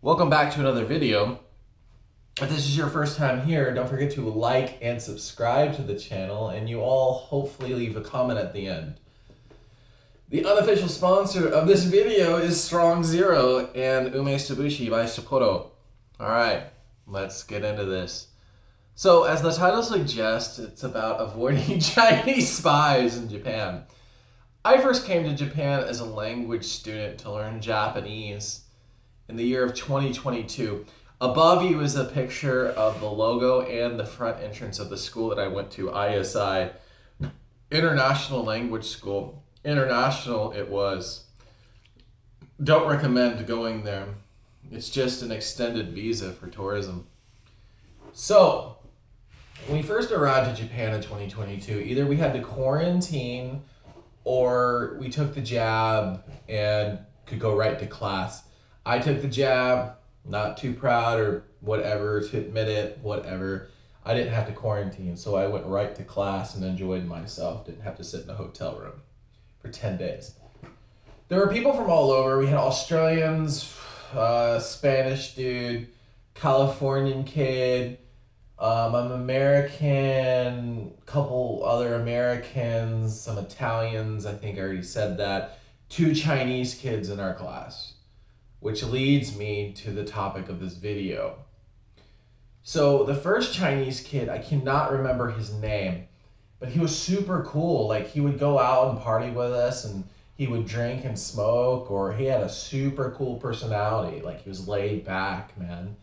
Welcome back to another video. If this is your first time here, don't forget to like and subscribe to the channel, and you all hopefully leave a comment at the end. The unofficial sponsor of this video is Strong Zero and Ume Tsubushi by Sapporo. Alright, let's get into this. So, as the title suggests, it's about avoiding Chinese spies in Japan. I first came to Japan as a language student to learn Japanese in the year of 2022. Above you is a picture of the logo and the front entrance of the school that I went to, ISI, International Language School. International it was. Don't recommend going there. It's just an extended visa for tourism. So, when we first arrived to Japan in 2022, either we had to quarantine or we took the jab and could go right to class. I took the jab, not too proud or whatever to admit it, whatever. I didn't have to quarantine, so I went right to class and enjoyed myself. Didn't have to sit in a hotel room for 10 days. There were people from all over. We had Australians, Spanish dude, Californian kid, I'm American, couple other Americans, some Italians, I think I already said that, 2 Chinese kids in our class. Which leads me to the topic of this video. So the first Chinese kid, I cannot remember his name, but he was super cool. Like, he would go out and party with us, and he would drink and smoke, or he had a super cool personality. Like, he was laid back, man.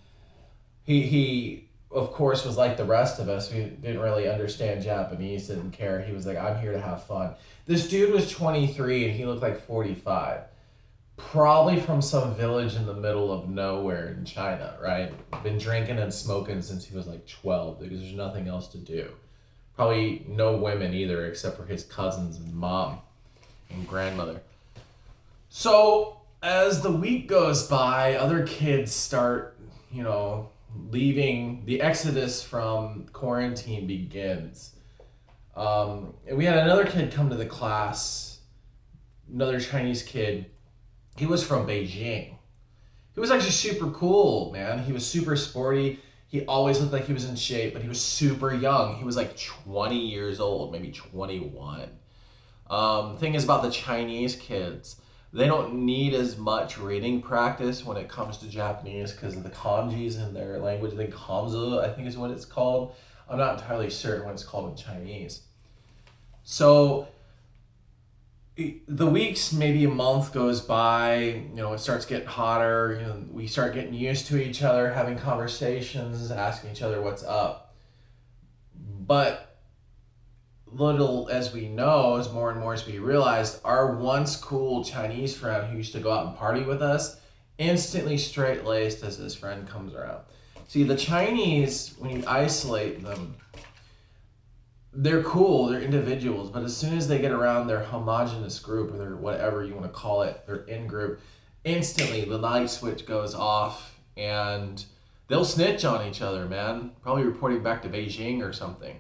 He of course was like the rest of us. We didn't really understand Japanese, didn't care. He was like, I'm here to have fun. This dude was 23 and he looked like 45. Probably from some village in the middle of nowhere in China, right? Been drinking and smoking since he was like 12 because there's nothing else to do. Probably no women either, except for his cousins and mom and grandmother. So as the week goes by, other kids start, leaving. The exodus from quarantine begins. And we had another kid come to the class, another Chinese kid. He was from Beijing. He was actually super cool, man. He was super sporty. He always looked like he was in shape, but he was super young. He was like 20 years old, maybe 21. Thing is about the Chinese kids, they don't need as much reading practice when it comes to Japanese because of the kanjis in their language. I think kanzu, I think is what it's called. I'm not entirely certain what it's called in Chinese. So the weeks, maybe a month goes by, it starts getting hotter, we start getting used to each other, having conversations, asking each other what's up. But little as we know, as more and more as we realized, our once cool Chinese friend who used to go out and party with us, instantly straight-laced as his friend comes around. See, the Chinese, when you isolate them, they're cool, they're individuals, but as soon as they get around their homogenous group, or their whatever you want to call it, their in-group, instantly the light switch goes off and they'll snitch on each other, man. Probably reporting back to Beijing or something.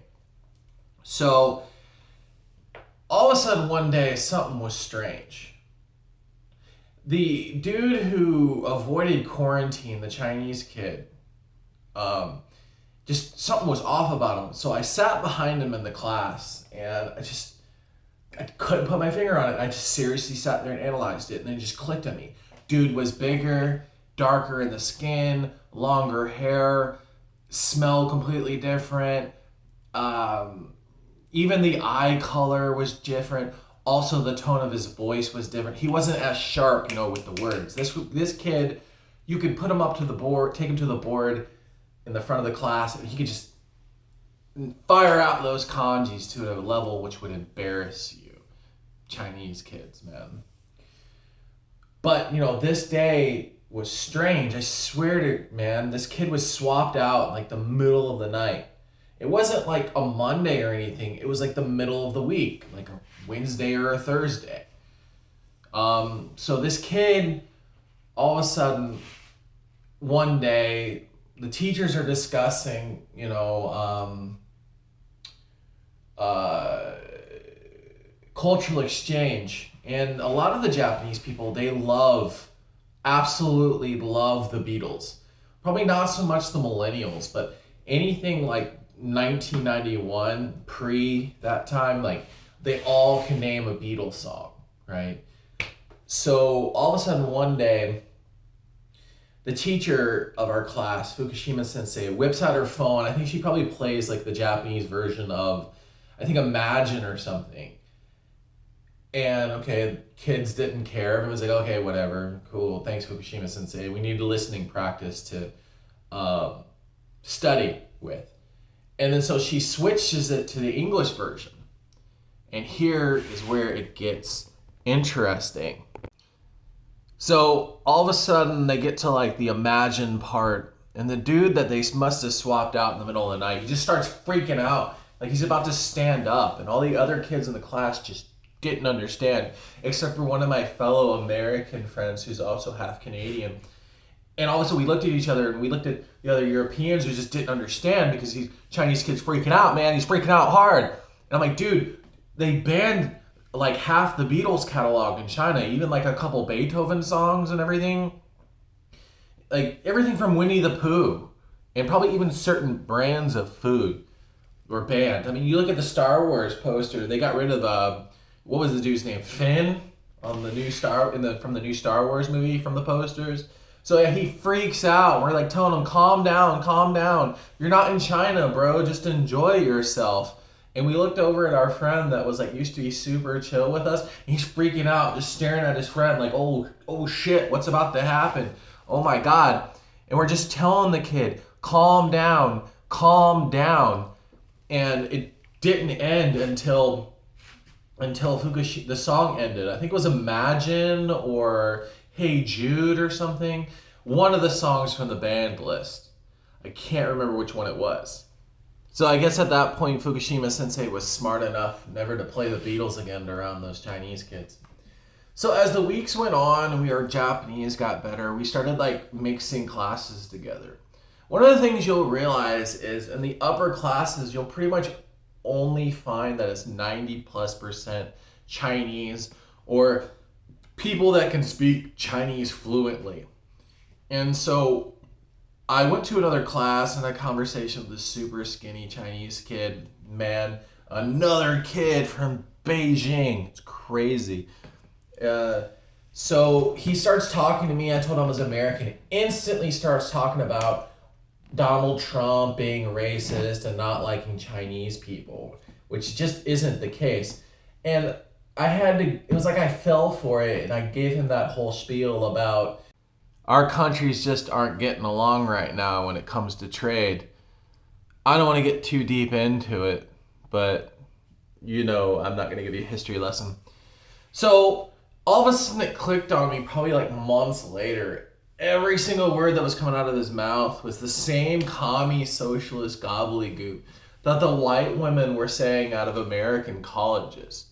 So, all of a sudden one day, something was strange. The dude who avoided quarantine, the Chinese kid, just something was off about him. So I sat behind him in the class and I couldn't put my finger on it. I just seriously sat there and analyzed it, and it just clicked on me. Dude was bigger, darker in the skin, longer hair, smelled completely different. Even the eye color was different. Also, the tone of his voice was different. He wasn't as sharp, with the words. This kid, you could put him up to the board, take him to the board in the front of the class, and he could just fire out those kanjis to a level which would embarrass you. Chinese kids, man. But, this day was strange. I swear to man, this kid was swapped out in like the middle of the night. It wasn't like a Monday or anything. It was like the middle of the week, like a Wednesday or a Thursday. So this kid, all of a sudden, one day, the teachers are discussing, cultural exchange. And a lot of the Japanese people, they love absolutely love the Beatles. Probably not so much the millennials, but anything like 1991, pre that time, like they all can name a Beatles song, right? So all of a sudden one day, the teacher of our class, Fukushima Sensei, whips out her phone. I think she probably plays like the Japanese version of, I think, Imagine or something. And okay, kids didn't care. Everyone's like, okay, whatever, cool. Thanks, Fukushima Sensei. We need listening practice to study with. And then so she switches it to the English version. And here is where it gets interesting. So all of a sudden they get to like the Imagine part, and the dude that they must have swapped out in the middle of the night, he just starts freaking out like he's about to stand up, and all the other kids in the class just didn't understand, except for one of my fellow American friends who's also half Canadian. And also we looked at each other and we looked at the other Europeans who just didn't understand because these Chinese kids freaking out, man. He's freaking out hard. And I'm like, dude, they banned like half the Beatles catalog in China, even like a couple Beethoven songs and everything. Like everything from Winnie the Pooh and probably even certain brands of food were banned. I mean, you look at the Star Wars poster, they got rid of what was the dude's name? Finn on the new from the new Star Wars movie from the posters. So yeah, he freaks out. We're like telling him, calm down, calm down. You're not in China, bro. Just enjoy yourself. And we looked over at our friend that was like used to be super chill with us. And he's freaking out, just staring at his friend like, oh shit, what's about to happen? Oh my God. And we're just telling the kid, calm down, calm down. And it didn't end until the song ended. I think it was Imagine or Hey Jude or something. One of the songs from the band list. I can't remember which one it was. So I guess at that point, Fukushima Sensei was smart enough never to play the Beatles again around those Chinese kids. So as the weeks went on and our Japanese got better, we started like mixing classes together. One of the things you'll realize is in the upper classes, you'll pretty much only find that it's 90+% Chinese or people that can speak Chinese fluently. And so I went to another class and had a conversation with this super skinny Chinese kid. Man, another kid from Beijing. It's crazy. So he starts talking to me. I told him I was American. Instantly starts talking about Donald Trump being racist and not liking Chinese people, which just isn't the case. And it was like I fell for it, and I gave him that whole spiel about our countries just aren't getting along right now when it comes to trade. I don't want to get too deep into it, but I'm not going to give you a history lesson. So all of a sudden it clicked on me probably like months later. Every single word that was coming out of his mouth was the same commie socialist gobbledygook that the white women were saying out of American colleges.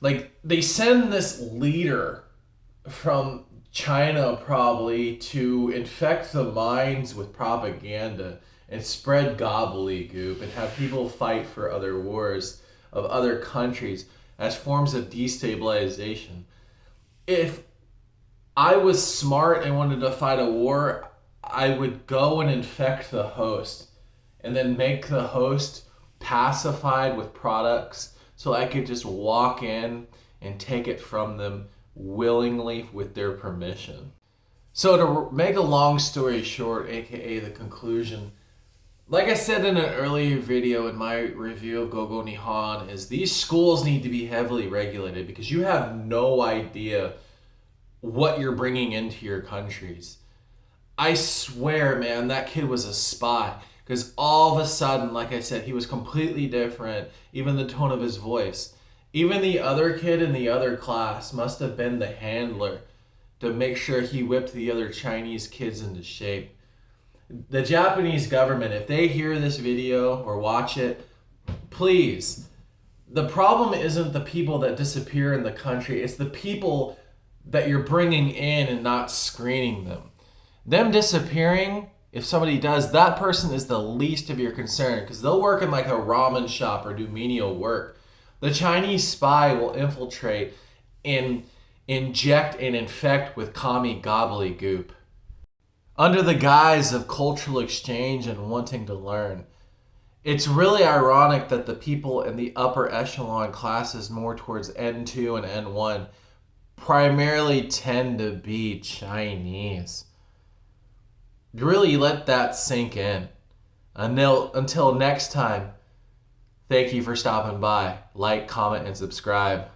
Like, they send this leader from China probably to infect the minds with propaganda and spread gobbledygook and have people fight for other wars of other countries as forms of destabilization. If I was smart and wanted to fight a war, I would go and infect the host and then make the host pacified with products so I could just walk in and take it from them willingly with their permission. So to make a long story short, aka the conclusion, like I said in an earlier video in my review of Gogo Nihon, is these schools need to be heavily regulated because you have no idea what you're bringing into your countries. I swear, man, that kid was a spy. Because all of a sudden, like I said, he was completely different. Even the tone of his voice. Even the other kid in the other class must have been the handler to make sure he whipped the other Chinese kids into shape. The Japanese government, if they hear this video or watch it, please. The problem isn't the people that disappear in the country. It's the people that you're bringing in and not screening them. Them disappearing, if somebody does, that person is the least of your concern because they'll work in like a ramen shop or do menial work. The Chinese spy will infiltrate and inject and infect with commie gobbledygook. Under the guise of cultural exchange and wanting to learn. It's really ironic that the people in the upper echelon classes more towards N2 and N1 primarily tend to be Chinese. Really let that sink in. Until next time, thank you for stopping by. Like, comment, and subscribe.